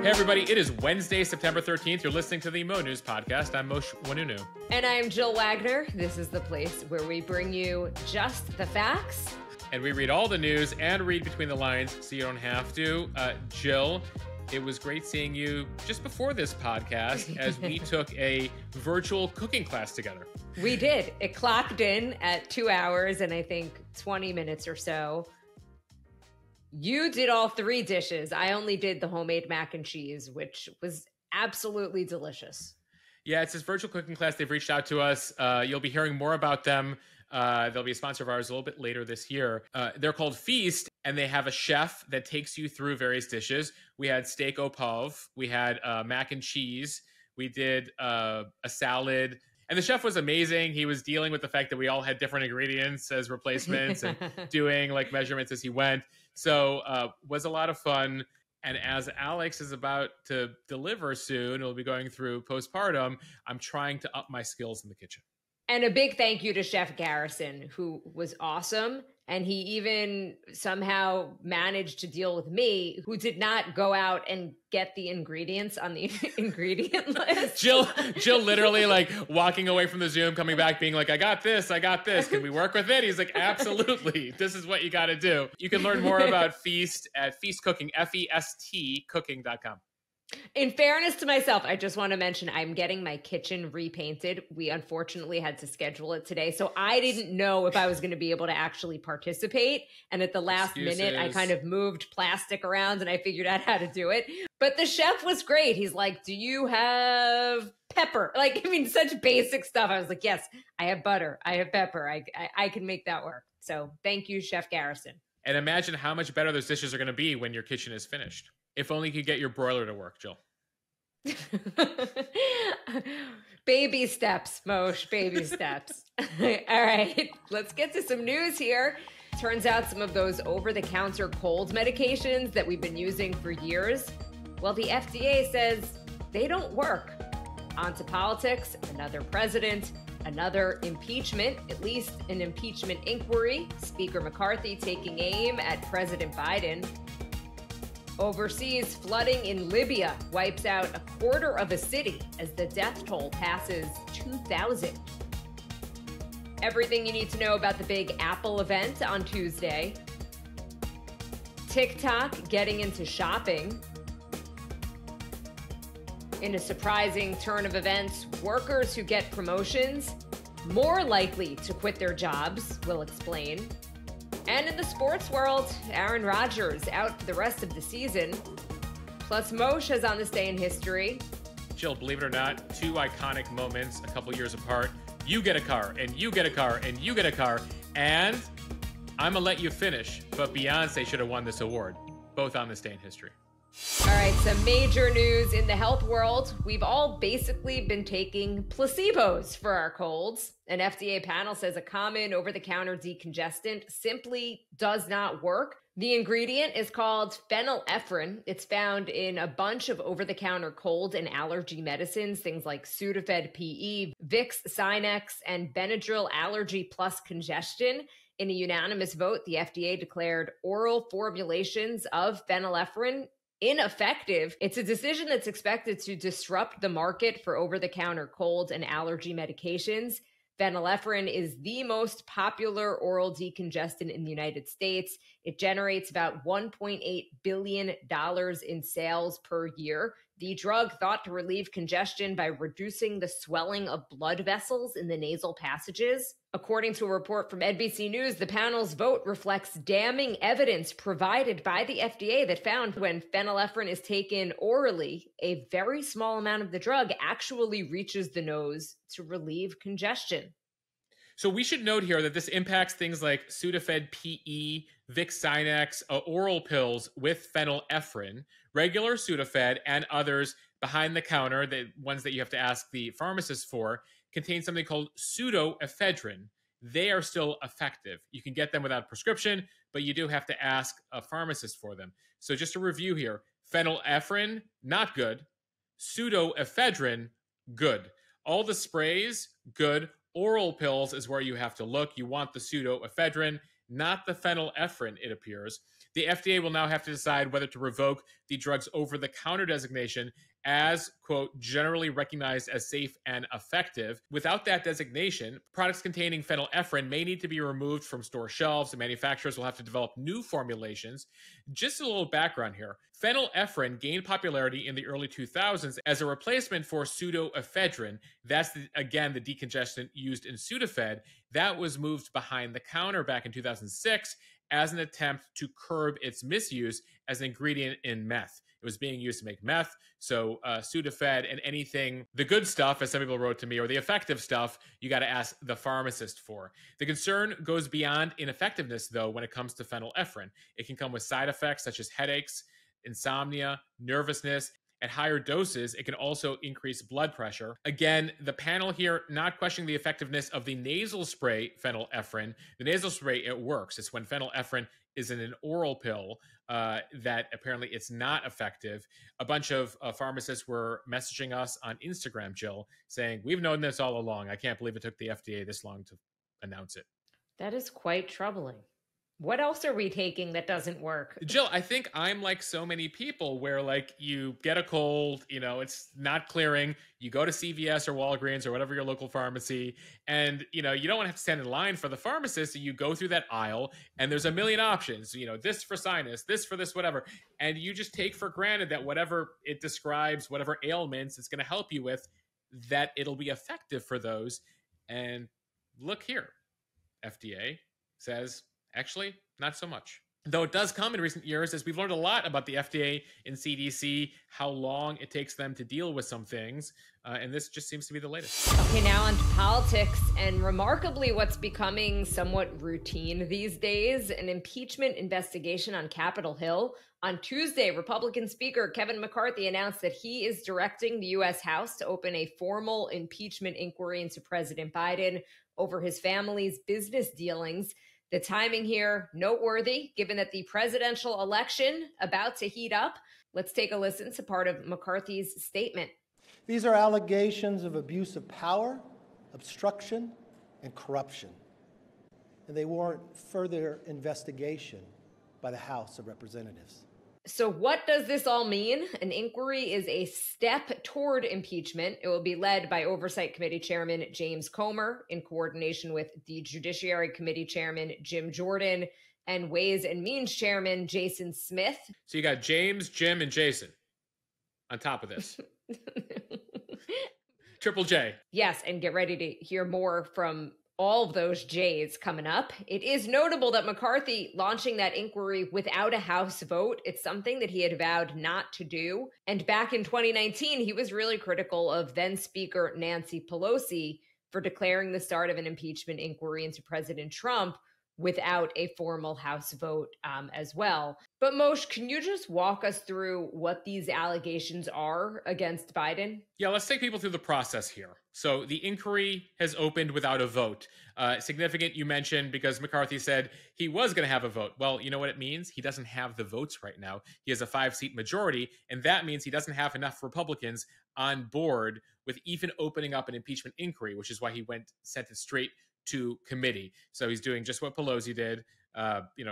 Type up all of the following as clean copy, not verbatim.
Hey everybody, it is Wednesday, September 13th. You're listening to the Mo News podcast. I'm Moshe Wanunu. And I'm Jill Wagner. This is the place where we bring you just the facts. And we read all the news and read between the lines so you don't have to. Jill, it was great seeing you just before this podcast as we took a virtual cooking class together. We did. It clocked in at 2 hours and I think 20 minutes or so. You did all three dishes. I only did the homemade mac and cheese, which was absolutely delicious. Yeah, it's this virtual cooking class. They've reached out to us. You'll be hearing more about them. They'll be a sponsor of ours a little bit later this year. They're called Feast, and they have a chef that takes you through various dishes. We had steak au poivre. We had mac and cheese. We did a salad. And the chef was amazing. He was dealing with the fact that we all had different ingredients as replacements and doing like measurements as he went. So was a lot of fun. And as Alex is about to deliver soon, we'll be going through postpartum, I'm trying to up my skills in the kitchen. And a big thank you to Chef Garrison, who was awesome. And he even somehow managed to deal with me, who did not go out and get the ingredients on the ingredient list. Jill literally like walking away from the Zoom, coming back being like, I got this. Can we work with it? He's like, absolutely. This is what you got to do. You can learn more about Feast at Feast Cooking, FEST cooking.com. In fairness to myself, I just want to mention I'm getting my kitchen repainted. We unfortunately had to schedule it today, so I didn't know if I was going to be able to actually participate. And at the last minute, I kind of moved plastic around and I figured out how to do it. But the chef was great. He's like, do you have pepper? Such basic stuff. I was like, yes, I have butter. I have pepper. I can make that work. So thank you, Chef Garrison. And imagine how much better those dishes are going to be when your kitchen is finished. If only you could get your broiler to work, Jill. Baby steps, Moshe, baby steps. All right, let's get to some news here. Turns out some of those over-the-counter cold medications that we've been using for years, well, the FDA says they don't work. On to politics, another president, another impeachment, at least an impeachment inquiry. Speaker McCarthy taking aim at President Biden. Overseas, flooding in Libya wipes out a quarter of a city as the death toll passes 2,000. Everything you need to know about the big Apple event on Tuesday. TikTok getting into shopping. In a surprising turn of events, workers who get promotions more likely to quit their jobs. We'll explain. And in the sports world, Aaron Rodgers out for the rest of the season. Plus, Moshe has on this day in history. Jill, believe it or not, two iconic moments a couple years apart. You get a car, and you get a car, and you get a car. And I'm going to let you finish, but Beyonce should have won this award. Both on this day in history. All right, some major news in the health world. We've all basically been taking placebos for our colds. An FDA panel says a common over-the-counter decongestant simply does not work. The ingredient is called phenylephrine. It's found in a bunch of over-the-counter cold and allergy medicines, things like Sudafed PE, Vicks Sinex, and Benadryl Allergy Plus Congestion. In a unanimous vote, the FDA declared oral formulations of phenylephrine ineffective. It's a decision that's expected to disrupt the market for over-the-counter cold and allergy medications. Phenylephrine is the most popular oral decongestant in the United States. It generates about $1.8 billion in sales per year. The drug thought to relieve congestion by reducing the swelling of blood vessels in the nasal passages. According to a report from NBC News, the panel's vote reflects damning evidence provided by the FDA that found when phenylephrine is taken orally, a very small amount of the drug actually reaches the nose to relieve congestion. So we should note here that this impacts things like Sudafed PE, Vicks Sinex, oral pills with phenylephrine, regular Sudafed, and others behind the counter, the ones that you have to ask the pharmacist for, contain something called pseudoephedrine. They are still effective. You can get them without prescription, but you do have to ask a pharmacist for them. So just to review here, phenylephrine, not good. Pseudoephedrine, good. All the sprays, good. Oral pills is where you have to look. You want the pseudoephedrine. not the phenylephrine, it appears. The FDA will now have to decide whether to revoke the drug's over-the-counter designation as, quote, generally recognized as safe and effective. Without that designation, products containing phenylephrine may need to be removed from store shelves, and manufacturers will have to develop new formulations. Just a little background here. Phenylephrine gained popularity in the early 2000s as a replacement for pseudoephedrine. That's, again, the decongestant used in Sudafed. That was moved behind the counter back in 2006 as an attempt to curb its misuse as an ingredient in meth. It was being used to make meth, so Sudafed and anything, the good stuff, as some people wrote to me, or the effective stuff, you got to ask the pharmacist for. The concern goes beyond ineffectiveness, though, when it comes to phenylephrine. It can come with side effects such as headaches, insomnia, nervousness. At higher doses, it can also increase blood pressure. Again, the panel here not questioning the effectiveness of the nasal spray phenylephrine. The nasal spray, it works. It's when phenylephrine is in an oral pill that apparently it's not effective. A bunch of pharmacists were messaging us on Instagram, Jill, saying, we've known this all along. I can't believe it took the FDA this long to announce it. That is quite troubling. What else are we taking that doesn't work? Jill, I think I'm like so many people where like you get a cold, it's not clearing. You go to CVS or Walgreens or whatever your local pharmacy, and you don't want to have to stand in line for the pharmacist. So you go through that aisle and there's a million options, this for sinus, this for this, whatever. And you just take for granted that whatever it describes, whatever ailments it's going to help you with, that it'll be effective for those. And look here, FDA says, actually, not so much. Though it does come in recent years, as we've learned a lot about the FDA and CDC, how long it takes them to deal with some things. And this just seems to be the latest. Okay, now on to politics, and remarkably what's becoming somewhat routine these days, an impeachment investigation on Capitol Hill. On Tuesday, Republican Speaker Kevin McCarthy announced that he is directing the U.S. House to open a formal impeachment inquiry into President Biden over his family's business dealings. The timing here, noteworthy, given that the presidential election about to heat up. Let's take a listen to part of McCarthy's statement. These are allegations of abuse of power, obstruction, and corruption, and they warrant further investigation by the House of Representatives. So what does this all mean? An inquiry is a step toward impeachment. It will be led by Oversight Committee Chairman James Comer in coordination with the Judiciary Committee Chairman Jim Jordan and Ways and Means Chairman Jason Smith. So you got James, Jim, and Jason on top of this. Triple J. Yes, and get ready to hear more from all of those J's coming up. It is notable that McCarthy launching that inquiry without a House vote. It's something that he had vowed not to do. And back in 2019, he was really critical of then Speaker Nancy Pelosi for declaring the start of an impeachment inquiry into President Trump without a formal House vote as well. But Moshe, can you just walk us through what these allegations are against Biden? Yeah, let's take people through the process here. So the inquiry has opened without a vote. Significant, you mentioned, because McCarthy said he was going to have a vote. Well, you know what it means? He doesn't have the votes right now. He has a 5-seat majority, and that means he doesn't have enough Republicans on board with even opening up an impeachment inquiry, which is why he sent it straight to committee. So he's doing just what Pelosi did.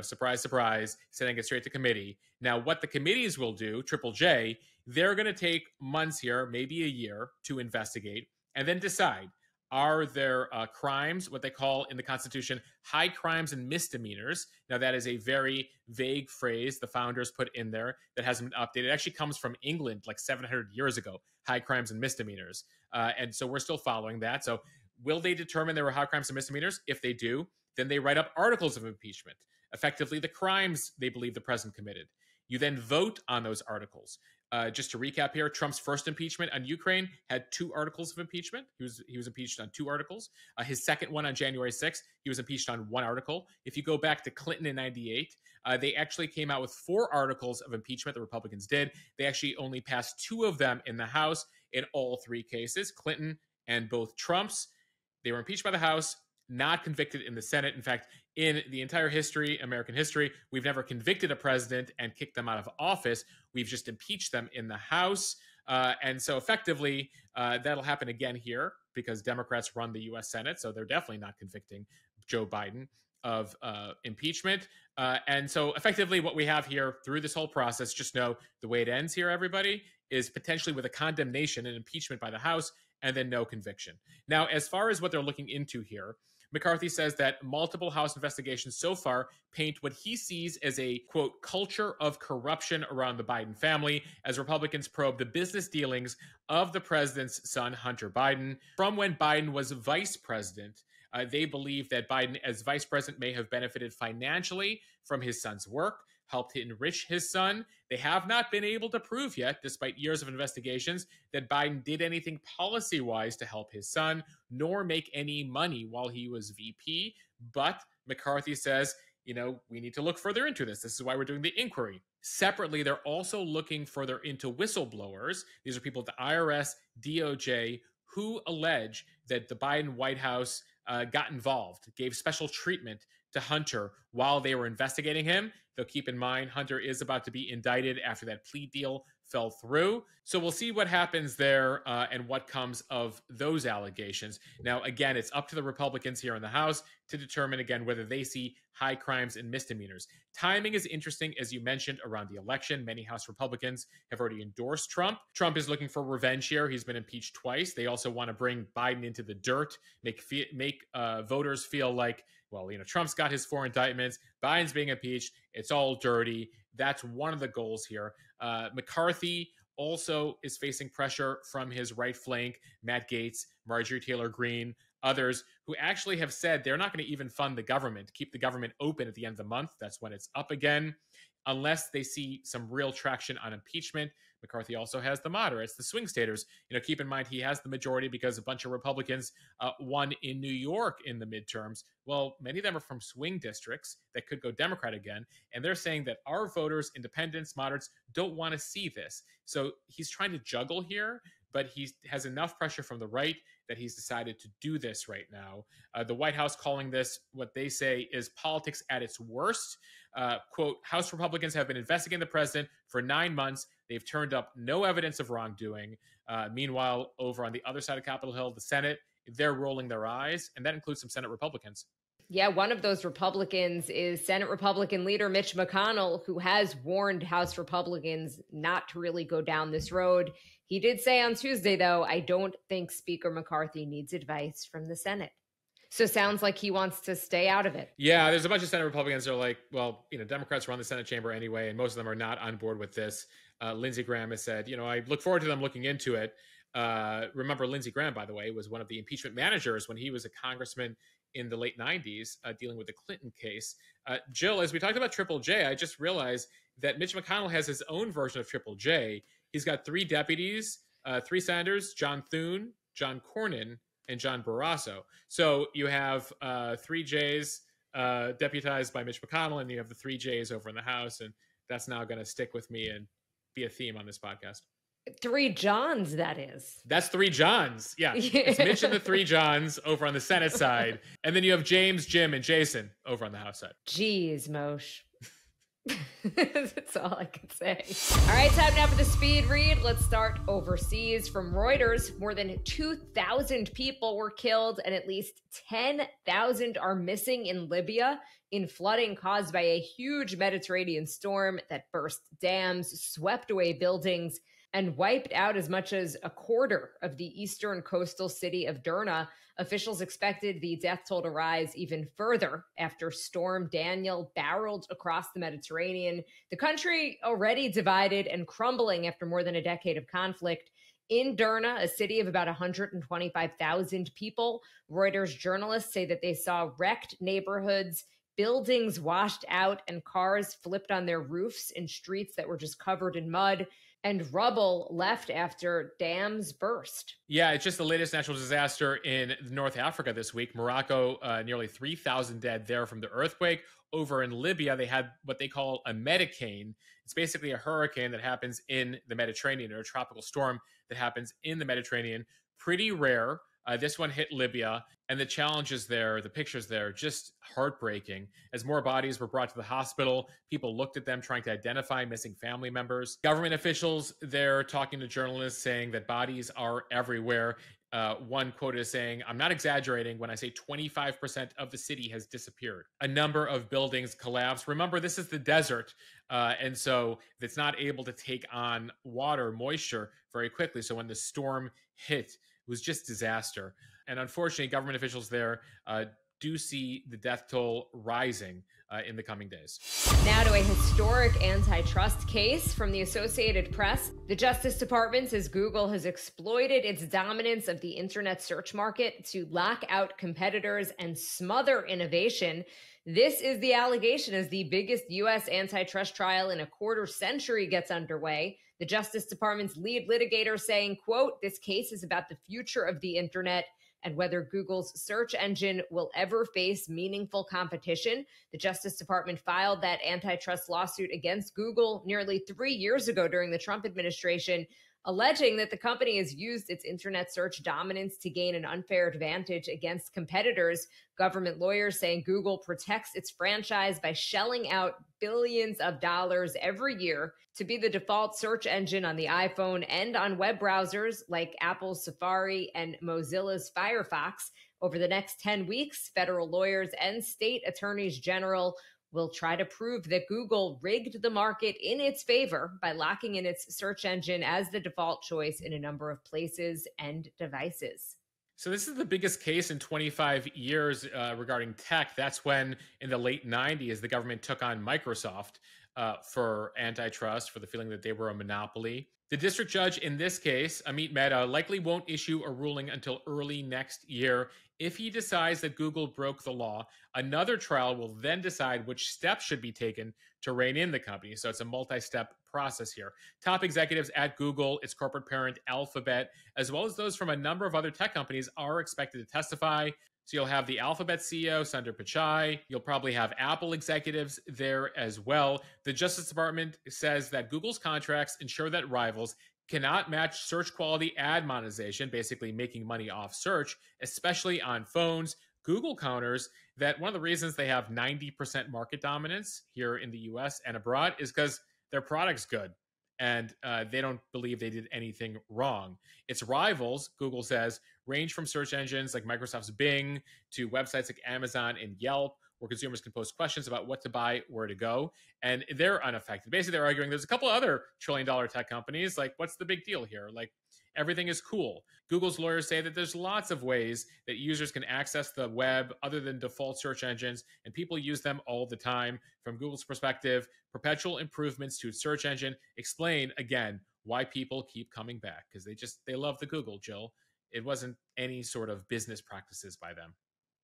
Surprise, surprise, sending it straight to committee. Now, what the committees will do, Triple J, they're going to take months here, maybe a year, to investigate and then decide, are there crimes, what they call in the Constitution, high crimes and misdemeanors. Now, that is a very vague phrase the founders put in there that hasn't been updated. It actually comes from England like 700 years ago, high crimes and misdemeanors. And so we're still following that. So will they determine there were high crimes and misdemeanors? If they do, then they write up articles of impeachment, effectively the crimes they believe the president committed. You then vote on those articles. Just to recap here, Trump's first impeachment on Ukraine had 2 articles of impeachment. He was impeached on 2 articles. His second one on January 6th, he was impeached on 1 article. If you go back to Clinton in 98, they actually came out with 4 articles of impeachment, the Republicans did. They actually only passed 2 of them in the House in all 3 cases, Clinton and both Trump's. They were impeached by the House, not convicted in the Senate. In fact, in the entire history, American history, we've never convicted a president and kicked them out of office. We've just impeached them in the House. And so effectively, that'll happen again here because Democrats run the U.S. Senate. So they're definitely not convicting Joe Biden. of impeachment. And so effectively what we have here through this whole process, just know the way it ends here, everybody, is potentially with a condemnation and impeachment by the House and then no conviction. Now, as far as what they're looking into here, McCarthy says that multiple House investigations so far paint what he sees as a, quote, culture of corruption around the Biden family as Republicans probe the business dealings of the president's son, Hunter Biden. From when Biden was vice president, they believe that Biden, as vice president, may have benefited financially from his son's work, helped to enrich his son. They have not been able to prove yet, despite years of investigations, that Biden did anything policy-wise to help his son, nor make any money while he was VP. But McCarthy says, we need to look further into this. This is why we're doing the inquiry. Separately, they're also looking further into whistleblowers. These are people at the IRS, DOJ, who allege that the Biden White House got involved, gave special treatment to Hunter while they were investigating him. Though keep in mind, Hunter is about to be indicted after that plea deal fell through. So we'll see what happens there and what comes of those allegations. Now, again, it's up to the Republicans here in the House to determine, again, whether they see high crimes and misdemeanors. Timing is interesting, as you mentioned, around the election. Many House Republicans have already endorsed Trump. Trump is looking for revenge here. He's been impeached twice. They also want to bring Biden into the dirt, make voters feel like, Trump's got his 4 indictments, Biden's being impeached, it's all dirty. That's one of the goals here. McCarthy also is facing pressure from his right flank, Matt Gaetz, Marjorie Taylor Greene, others who actually have said they're not going to even fund the government, keep the government open at the end of the month. That's when it's up again, unless they see some real traction on impeachment. McCarthy also has the moderates, the swing staters. Keep in mind he has the majority because a bunch of Republicans won in New York in the midterms. Well, many of them are from swing districts that could go Democrat again, and they're saying that our voters, independents, moderates, don't want to see this. So he's trying to juggle here, but he has enough pressure from the right that he's decided to do this right now. The White House calling this what they say is politics at its worst. Quote, House Republicans have been investigating the president for 9 months. They've turned up no evidence of wrongdoing. Meanwhile, over on the other side of Capitol Hill, the Senate, they're rolling their eyes, and that includes some Senate Republicans. Yeah, one of those Republicans is Senate Republican leader Mitch McConnell, who has warned House Republicans not to really go down this road. He did say on Tuesday, though, I don't think Speaker McCarthy needs advice from the Senate. So sounds like he wants to stay out of it. Yeah, there's a bunch of Senate Republicans that are like, Democrats run the Senate chamber anyway, and most of them are not on board with this. Lindsey Graham has said, I look forward to them looking into it. Remember, Lindsey Graham, by the way, was one of the impeachment managers when he was a congressman in the late 90s dealing with the Clinton case. Jill, as we talked about Triple J, I just realized that Mitch McConnell has his own version of Triple J. He's got 3 deputies, 3 senators, John Thune, John Cornyn, and John Barrasso. So you have 3 J's deputized by Mitch McConnell, and you have the 3 J's over in the House, and that's now going to stick with me and be a theme on this podcast. 3 Johns, that is. That's 3 Johns. Yeah. It's Mitch and the 3 Johns over on the Senate side. And then you have James, Jim, and Jason over on the House side. Jeez, Moshe. That's all I can say. All right, time now for the speed read. Let's start overseas. From Reuters, more than 2,000 people were killed and at least 10,000 are missing in Libya in flooding caused by a huge Mediterranean storm that burst dams, swept away buildings, and wiped out as much as a quarter of the eastern coastal city of Derna. Officials expected the death toll to rise even further after Storm Daniel barreled across the Mediterranean. The country already divided and crumbling after more than a decade of conflict. In Derna, a city of about 125,000 people, Reuters journalists say that they saw wrecked neighborhoods, buildings washed out, and cars flipped on their roofs in streets that were just covered in mud, and rubble left after dams burst. Yeah, it's just the latest natural disaster in North Africa this week. Morocco, nearly 3,000 dead there from the earthquake. Over in Libya, they had what they call a medicane. It's basically a hurricane that happens in the Mediterranean, or a tropical storm that happens in the Mediterranean. Pretty rare. This one hit Libya, and the challenges there, the pictures there, just heartbreaking. As more bodies were brought to the hospital, people looked at them trying to identify missing family members. Government officials there talking to journalists saying that bodies are everywhere. One quote is saying, "I'm not exaggerating when I say 25% of the city has disappeared." A number of buildings collapsed. Remember, this is the desert, and so it's not able to take on water, moisture very quickly. So when the storm hit, it was just disaster. And unfortunately, government officials there do see the death toll rising in the coming days. Now to a historic antitrust case from the Associated Press. The Justice Department says Google has exploited its dominance of the internet search market to lock out competitors and smother innovation. This is the allegation as the biggest U.S. antitrust trial in a quarter century gets underway. The Justice Department's lead litigator saying, quote, "This case is about the future of the internet and whether Google's search engine will ever face meaningful competition." The Justice Department filed that antitrust lawsuit against Google nearly 3 years ago during the Trump administration, alleging that the company has used its internet search dominance to gain an unfair advantage against competitors. Government lawyers saying Google protects its franchise by shelling out billions of dollars every year to be the default search engine on the iPhone and on web browsers like Apple's Safari and Mozilla's Firefox. Over the next 10 weeks, federal lawyers and state attorneys general will try to prove that Google rigged the market in its favor by locking in its search engine as the default choice in a number of places and devices. So this is the biggest case in 25 years regarding tech. That's when, in the late 90s, the government took on Microsoft for antitrust, for the feeling that they were a monopoly. The district judge in this case, Amit Mehta, likely won't issue a ruling until early next year. If he decides that Google broke the law, another trial will then decide which steps should be taken to rein in the company. So it's a multi-step process here. Top executives at Google, its corporate parent Alphabet, as well as those from a number of other tech companies are expected to testify. So you'll have the Alphabet CEO, Sundar Pichai. You'll probably have Apple executives there as well. The Justice Department says that Google's contracts ensure that rivals cannot match search quality ad monetization, basically making money off search, especially on phones. Google counters that one of the reasons they have 90% market dominance here in the US and abroad is because their product's good. And they don't believe they did anything wrong. Its rivals, Google says, range from search engines like Microsoft's Bing to websites like Amazon and Yelp, where consumers can post questions about what to buy, where to go, and they're unaffected. Basically, they're arguing there's a couple other trillion-dollar tech companies. Like, what's the big deal here? Like, everything is cool. Google's lawyers say that there's lots of ways that users can access the web other than default search engines, and people use them all the time. From Google's perspective, perpetual improvements to its search engine explain, again, why people keep coming back, because they love the Google, Jill. It wasn't any sort of business practices by them.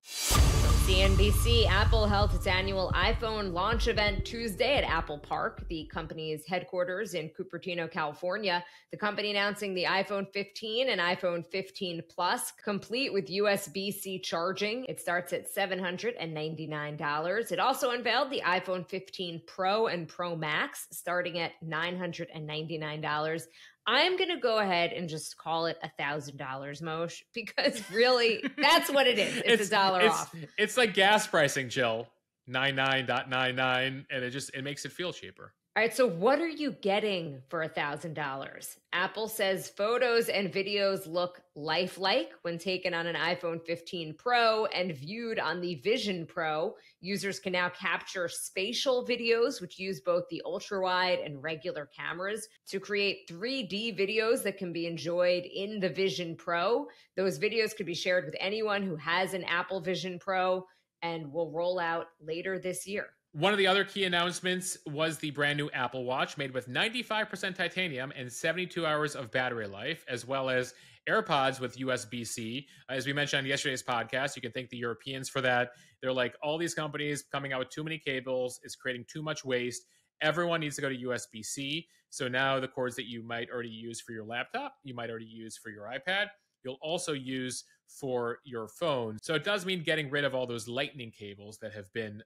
CNBC, Apple held its annual iPhone launch event Tuesday at Apple Park, the company's headquarters in Cupertino, California. The company announcing the iPhone 15 and iPhone 15 Plus, complete with USB-C charging. It starts at $799. It also unveiled the iPhone 15 Pro and Pro Max, starting at $999. I'm going to go ahead and just call it $1,000, Moshe, because really, that's what it is. It's $1 off. It's like gas pricing, Jill. 99.99, and it makes it feel cheaper. All right, so what are you getting for $1,000? Apple says photos and videos look lifelike when taken on an iPhone 15 Pro and viewed on the Vision Pro. Users can now capture spatial videos, which use both the ultra-wide and regular cameras to create 3D videos that can be enjoyed in the Vision Pro. Those videos could be shared with anyone who has an Apple Vision Pro and will roll out later this year. One of the other key announcements was the brand new Apple Watch made with 95% titanium and 72 hours of battery life, as well as AirPods with USB-C. As we mentioned on yesterday's podcast, you can thank the Europeans for that. They're like, all these companies coming out with too many cables is creating too much waste. Everyone needs to go to USB-C. So now the cords that you might already use for your laptop, you might already use for your iPad, you'll also use for your phone. So it does mean getting rid of all those lightning cables that have been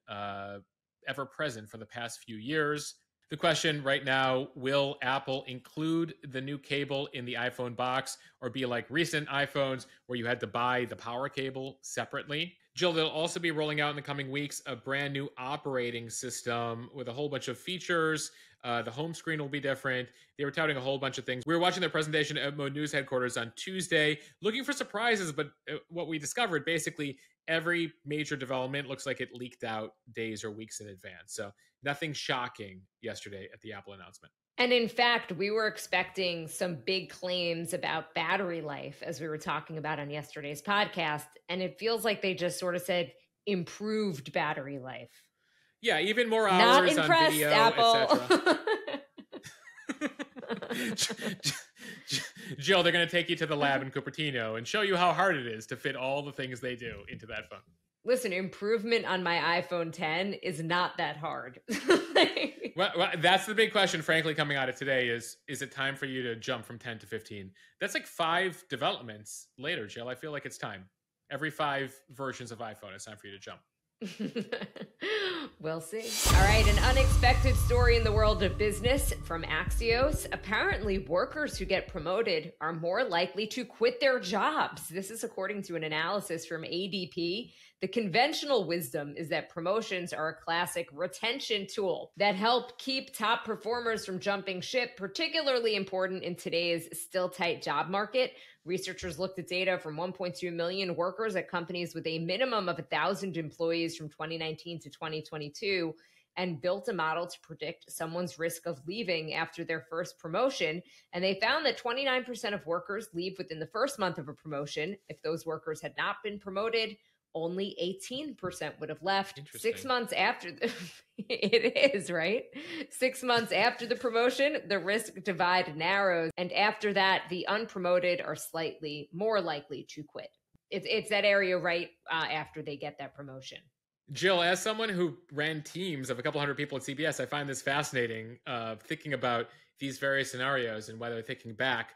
ever present for the past few years. The question right now, will Apple include the new cable in the iPhone box or be like recent iPhones where you had to buy the power cable separately? Jill, they'll also be rolling out in the coming weeks a brand new operating system with a whole bunch of features. The home screen will be different. They were touting a whole bunch of things. We were watching their presentation at Mo News headquarters on Tuesday, looking for surprises, but what we discovered, basically, every major development looks like it leaked out days or weeks in advance. So nothing shocking yesterday at the Apple announcement. And in fact, we were expecting some big claims about battery life, as we were talking about on yesterday's podcast. And it feels like they just sort of said improved battery life. Yeah, even more Not hours on impressed, video, Apple. etc. Jill, they're going to take you to the lab in Cupertino and show you how hard it is to fit all the things they do into that phone. Listen, improvement on my iPhone 10 is not that hard. Well, that's the big question, frankly, coming out of today is it time for you to jump from 10 to 15? That's like 5 developments later, Jill. I feel like it's time. Every 5 versions of iPhone, it's time for you to jump. We'll see. All right, an unexpected story in the world of business from Axios. Apparently, workers who get promoted are more likely to quit their jobs. This is according to an analysis from ADP. The conventional wisdom is that promotions are a classic retention tool that help keep top performers from jumping ship, particularly important in today's still tight job market. Researchers looked at data from 1.2 million workers at companies with a minimum of 1,000 employees from 2019 to 2022 and built a model to predict someone's risk of leaving after their first promotion. And they found that 29% of workers leave within the first month of a promotion. If those workers had not been promoted, only 18% would have left 6 months after it is, right? 6 months after the promotion, the risk divide narrows. And after that, the unpromoted are slightly more likely to quit. It's that area right after they get that promotion. Jill, as someone who ran teams of a couple hundred people at CBS, I find this fascinating, thinking about these various scenarios and whether thinking back,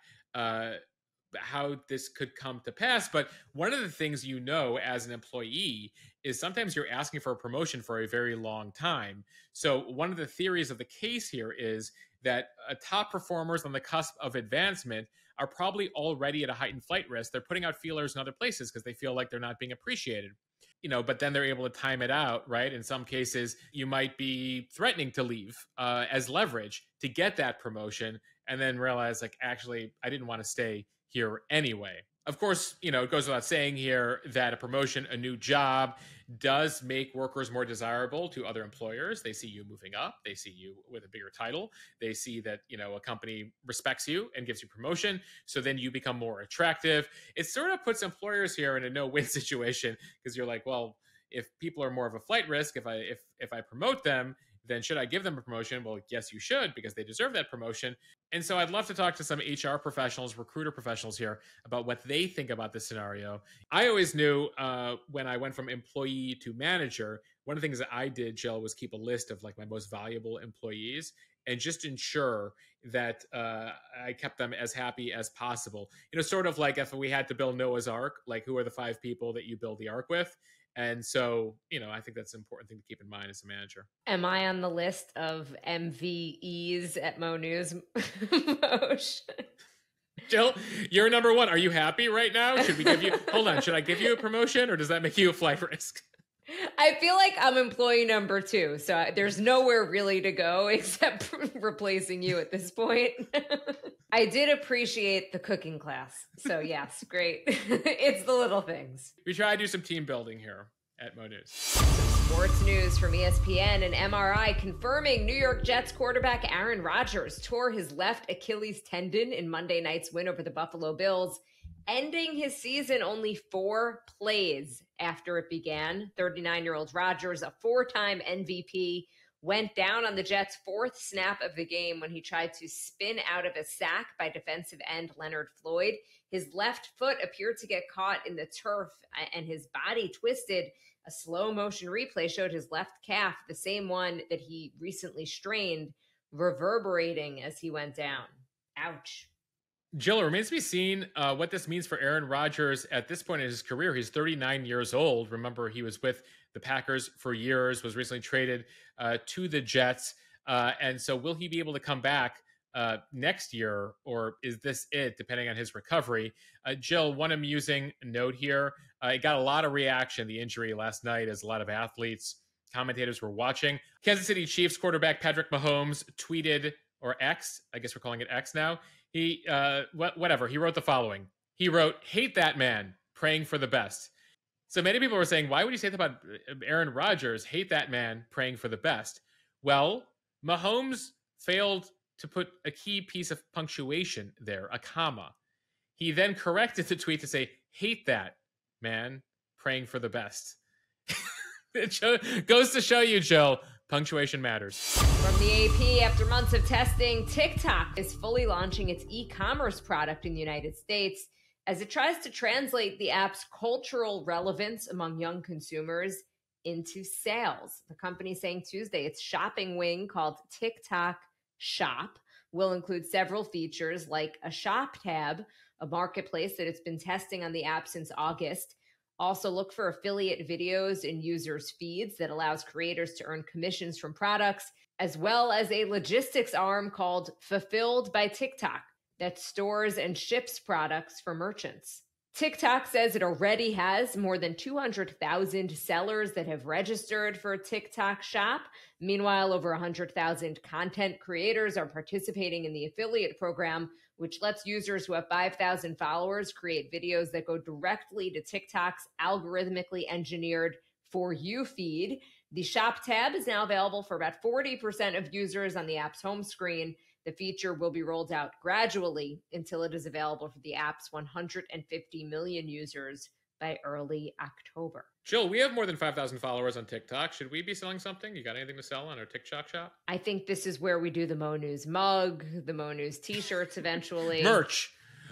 how this could come to pass. But one of the things as an employee is sometimes you're asking for a promotion for a very long time. So one of the theories of the case here is that top performers on the cusp of advancement are probably already at a heightened flight risk. They're putting out feelers in other places because they feel like they're not being appreciated. But then they're able to time it out, right? In some cases, you might be threatening to leave as leverage to get that promotion and then realize, like, actually, I didn't want to stay here anyway. Of course, it goes without saying here that a promotion, a new job, does make workers more desirable to other employers. They see you moving up. They see you with a bigger title. They see that, a company respects you and gives you promotion. So then you become more attractive. It sort of puts employers here in a no-win situation because you're like, well, if people are more of a flight risk, if I promote them, then should I give them a promotion? Well, yes, you should, because they deserve that promotion. And so I'd love to talk to some HR professionals, recruiter professionals here about what they think about this scenario. I always knew when I went from employee to manager, one of the things that I did, Jill, was keep a list of like my most valuable employees and just ensure that I kept them as happy as possible. Sort of like if we had to build Noah's Ark, like who are the 5 people that you build the Ark with? And so, I think that's an important thing to keep in mind as a manager. Am I on the list of MVEs at Mo News? Jill, you're number 1. Are you happy right now? Should we give you, hold on, should I give you a promotion or does that make you a flight risk? I feel like I'm employee number 2, so there's nowhere really to go except replacing you at this point. I did appreciate the cooking class. So yes, great. It's the little things. We try to do some team building here at Mo News. Sports news from ESPN and MRI confirming New York Jets quarterback Aaron Rodgers tore his left Achilles tendon in Monday night's win over the Buffalo Bills, ending his season only 4 plays after it began. 39-year-old Rodgers, a 4-time MVP, went down on the Jets' 4th snap of the game when he tried to spin out of a sack by defensive end Leonard Floyd. His left foot appeared to get caught in the turf and his body twisted. A slow motion replay showed his left calf, the same one that he recently strained, reverberating as he went down. Ouch. Jill, it remains to be seen what this means for Aaron Rodgers at this point in his career. He's 39 years old. Remember, he was with the Packers for years, was recently traded to the Jets. And so will he be able to come back next year, or is this it, depending on his recovery? Jill, one amusing note here. It got a lot of reaction, the injury last night, as a lot of athletes, commentators were watching. Kansas City Chiefs quarterback Patrick Mahomes tweeted, or X, I guess we're calling it X now. He, whatever, he wrote the following. He wrote, "Hate that man, praying for the best." So many people were saying, why would you say that about Aaron Rodgers? Hate that man, praying for the best. Well, Mahomes failed to put a key piece of punctuation there, a comma. He then corrected the tweet to say, "Hate that man, praying for the best." It goes to show you, Jill, punctuation matters. From the AP, after months of testing, TikTok is fully launching its e-commerce product in the United States as it tries to translate the app's cultural relevance among young consumers into sales. The company saying Tuesday its shopping wing called TikTok Shop will include several features like a shop tab, a marketplace that it's been testing on the app since August. Also look for affiliate videos in users' feeds that allows creators to earn commissions from products, as well as a logistics arm called Fulfilled by TikTok that stores and ships products for merchants. TikTok says it already has more than 200,000 sellers that have registered for TikTok Shop. Meanwhile, over 100,000 content creators are participating in the affiliate program, which lets users who have 5,000 followers create videos that go directly to TikTok's algorithmically engineered For You feed. The Shop tab is now available for about 40% of users on the app's home screen. The feature will be rolled out gradually until it is available for the app's 150 million users by early October. Jill, we have more than 5,000 followers on TikTok. Should we be selling something? You got anything to sell on our TikTok shop? I think this is where we do the Mo News mug, the Mo News t-shirts eventually. Merch.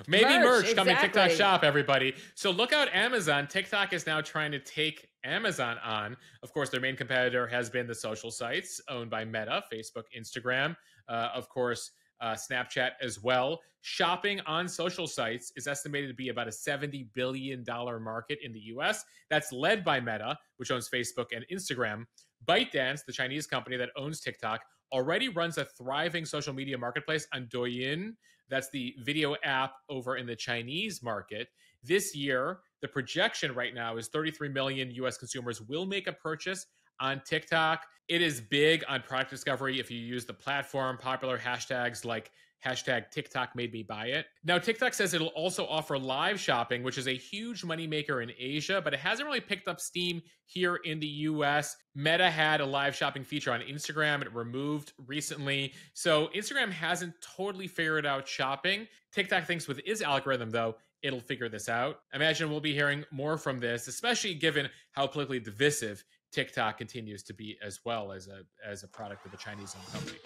Maybe merch coming exactly. TikTok shop, everybody. So look out, Amazon. TikTok is now trying to take Amazon on. Of course, their main competitor has been the social sites owned by Meta, Facebook, Instagram, of course, Snapchat as well. Shopping on social sites is estimated to be about a $70 billion market in the US. That's led by Meta, which owns Facebook and Instagram. ByteDance, the Chinese company that owns TikTok, already runs a thriving social media marketplace on Douyin. That's the video app over in the Chinese market. This year, the projection right now is 33 million US consumers will make a purchase on TikTok. It is big on product discovery if you use the platform. Popular hashtags like hashtag TikTok made me buy it. Now, TikTok says it'll also offer live shopping, which is a huge moneymaker in Asia, but it hasn't really picked up steam here in the US. Meta had a live shopping feature on Instagram. It removed recently. So Instagram hasn't totally figured out shopping. TikTok thinks with its algorithm, though, it'll figure this out. Imagine we'll be hearing more from this, especially given how politically divisive TikTok continues to be, as well as a product of a Chinese-owned company.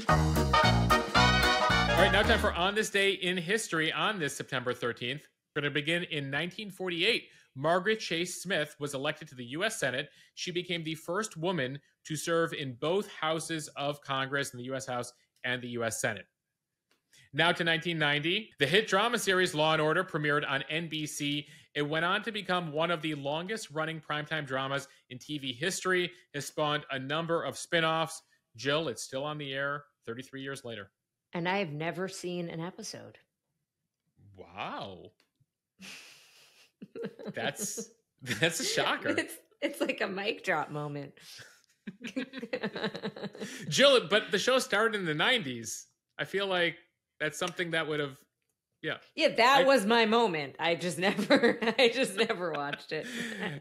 All right, now time for On This Day in History. On this September 13th, we're going to begin in 1948. Margaret Chase Smith was elected to the U.S. Senate. She became the first woman to serve in both houses of Congress, in the U.S. House and the U.S. Senate. Now to 1990, the hit drama series Law & Order premiered on NBC. It went on to become one of the longest-running primetime dramas in TV history. It spawned a number of spin-offs. Jill, it's still on the air 33 years later. And I have never seen an episode. Wow. That's a shocker. It's like a mic drop moment. Jill, but the show started in the 90s. I feel like that's something that would have, Yeah, that was my moment. I just never watched it.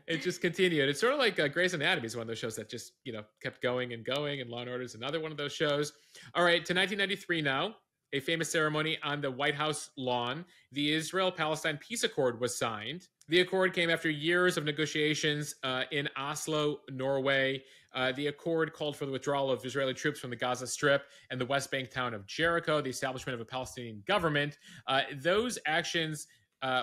It just continued. It's sort of like Grey's Anatomy is one of those shows that just, kept going and going, and Law & Order is another one of those shows. All right, to 1993 now, a famous ceremony on the White House lawn. The Israel-Palestine peace accord was signed. The accord came after years of negotiations in Oslo, Norway. The accord called for the withdrawal of Israeli troops from the Gaza Strip and the West Bank town of Jericho, the establishment of a Palestinian government. Those actions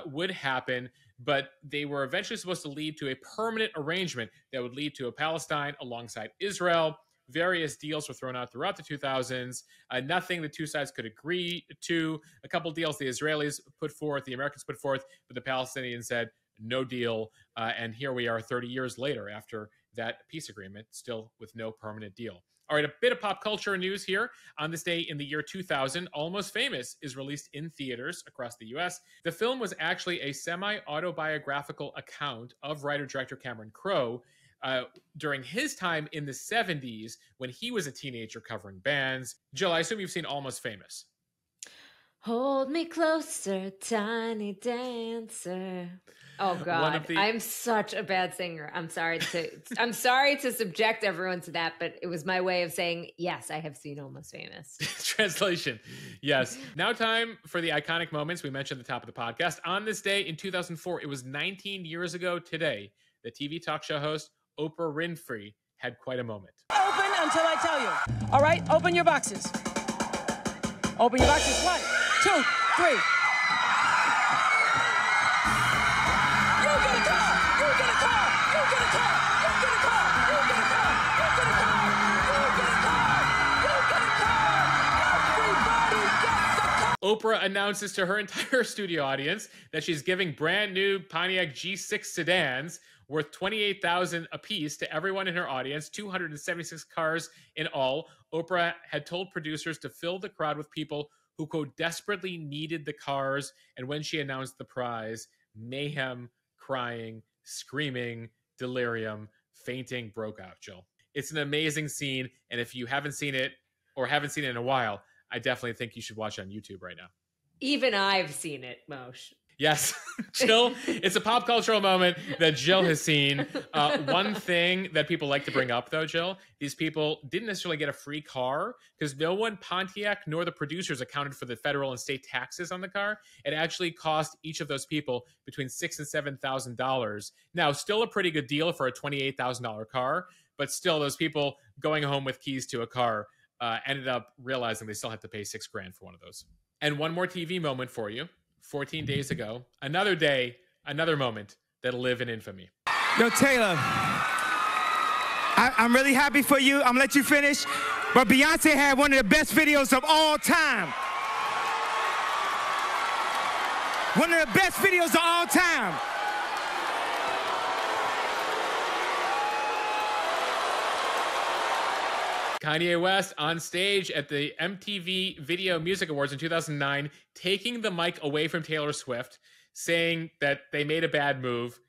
would happen, but they were eventually supposed to lead to a permanent arrangement that would lead to a Palestine alongside Israel. Various deals were thrown out throughout the 2000s. Nothing the two sides could agree to. A couple deals the Israelis put forth, the Americans put forth, but the Palestinians said no deal. And here we are 30 years later after that peace agreement, still with no permanent deal. All right, a bit of pop culture news here. On this day in the year 2000, Almost Famous is released in theaters across the US. The film was actually a semi-autobiographical account of writer-director Cameron Crowe during his time in the 70s when he was a teenager covering bands. Jill, I assume you've seen Almost Famous. Hold me closer, tiny dancer. Oh God, I'm such a bad singer. I'm sorry to subject everyone to that, but it was my way of saying, yes, I have seen Almost Famous. Translation. Yes. Now time for the iconic moments we mentioned at the top of the podcast. On this day in 2004, it was 19 years ago today, the TV talk show host Oprah Winfrey had quite a moment. Open until I tell you. All right, open your boxes. Open your boxes. 1, 2, 3. You get a car. You get a car. You get a car. You get a car. You get a car. You get a car. You get a car. You get a car. Everybody gets a car. Oprah announces to her entire studio audience that she's giving brand new Pontiac G6 sedans worth $28,000 apiece to everyone in her audience, 276 cars in all. Oprah had told producers to fill the crowd with people who, quote, desperately needed the cars. And when she announced the prize, mayhem, crying, screaming, delirium, fainting broke out, Jill. It's an amazing scene. And if you haven't seen it or haven't seen it in a while, I definitely think you should watch it on YouTube right now. Even I've seen it, Moshe. Yes, Jill, it's a pop cultural moment that Jill has seen. One thing that people like to bring up, though, Jill, these people didn't necessarily get a free car because no one, Pontiac nor the producers, accounted for the federal and state taxes on the car. It actually cost each of those people between $6,000 and $7,000. Now, still a pretty good deal for a $28,000 car, but still those people going home with keys to a car ended up realizing they still had to pay $6,000 for one of those. And one more TV moment for you. 14 days ago, another day, another moment that'll live in infamy. Yo, Taylor, I'm really happy for you. I'm gonna let you finish. But Beyonce had one of the best videos of all time. One of the best videos of all time. Kanye West on stage at the MTV Video Music Awards in 2009, taking the mic away from Taylor Swift, saying that they made a bad move.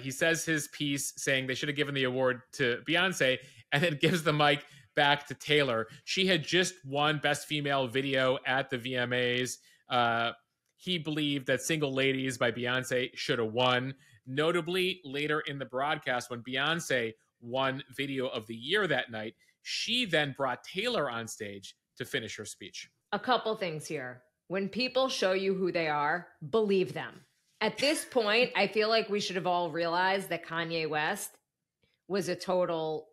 He says his piece saying they should have given the award to Beyonce, and then gives the mic back to Taylor. She had just won Best Female Video at the VMAs. He believed that Single Ladies by Beyonce should have won. Notably, later in the broadcast, when Beyonce won Video of the Year that night, she then brought Taylor on stage to finish her speech. A couple things here. When people show you who they are, believe them. At this point, I feel like we should have all realized that Kanye West was a total,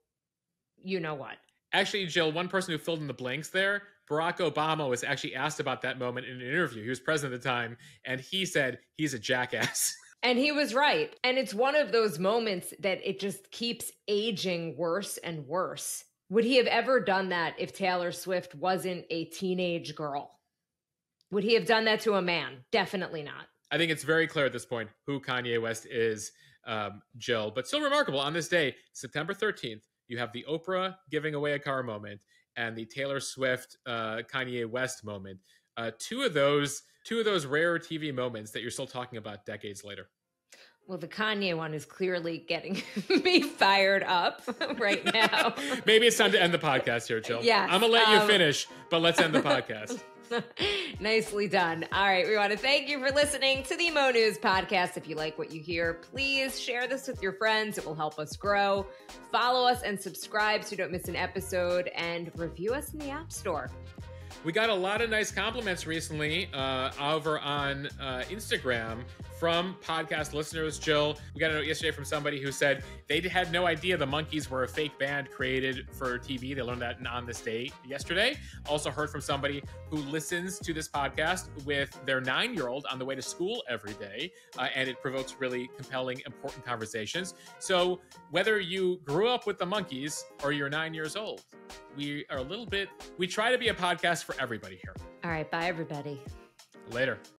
you know what. Actually, Jill, one person who filled in the blanks there, Barack Obama, was actually asked about that moment in an interview. He was president at the time, and he said he's a jackass. And he was right. And it's one of those moments that it just keeps aging worse and worse. Would he have ever done that if Taylor Swift wasn't a teenage girl? Would he have done that to a man? Definitely not. I think it's very clear at this point who Kanye West is, Jill. But still remarkable, on this day, September 13th, you have the Oprah giving away a car moment and the Taylor Swift Kanye West moment. Two of those rare TV moments that you're still talking about decades later. Well, the Kanye one is clearly getting me fired up right now. Maybe it's time to end the podcast here, Jill. Yes, I'm going to let you finish, but let's end the podcast. Nicely done. All right. We want to thank you for listening to the Mo News podcast. If you like what you hear, please share this with your friends. It will help us grow. Follow us and subscribe so you don't miss an episode, and review us in the App Store. We got a lot of nice compliments recently over on Instagram from podcast listeners. Jill, we got a note yesterday from somebody who said they had no idea the Monkees were a fake band created for TV. They learned that on this day yesterday. Also heard from somebody who listens to this podcast with their 9-year-old on the way to school every day, and it provokes really compelling, important conversations. So whether you grew up with the Monkees or you're 9 years old, we try to be a podcast for everybody here. All right. Bye, everybody. Later.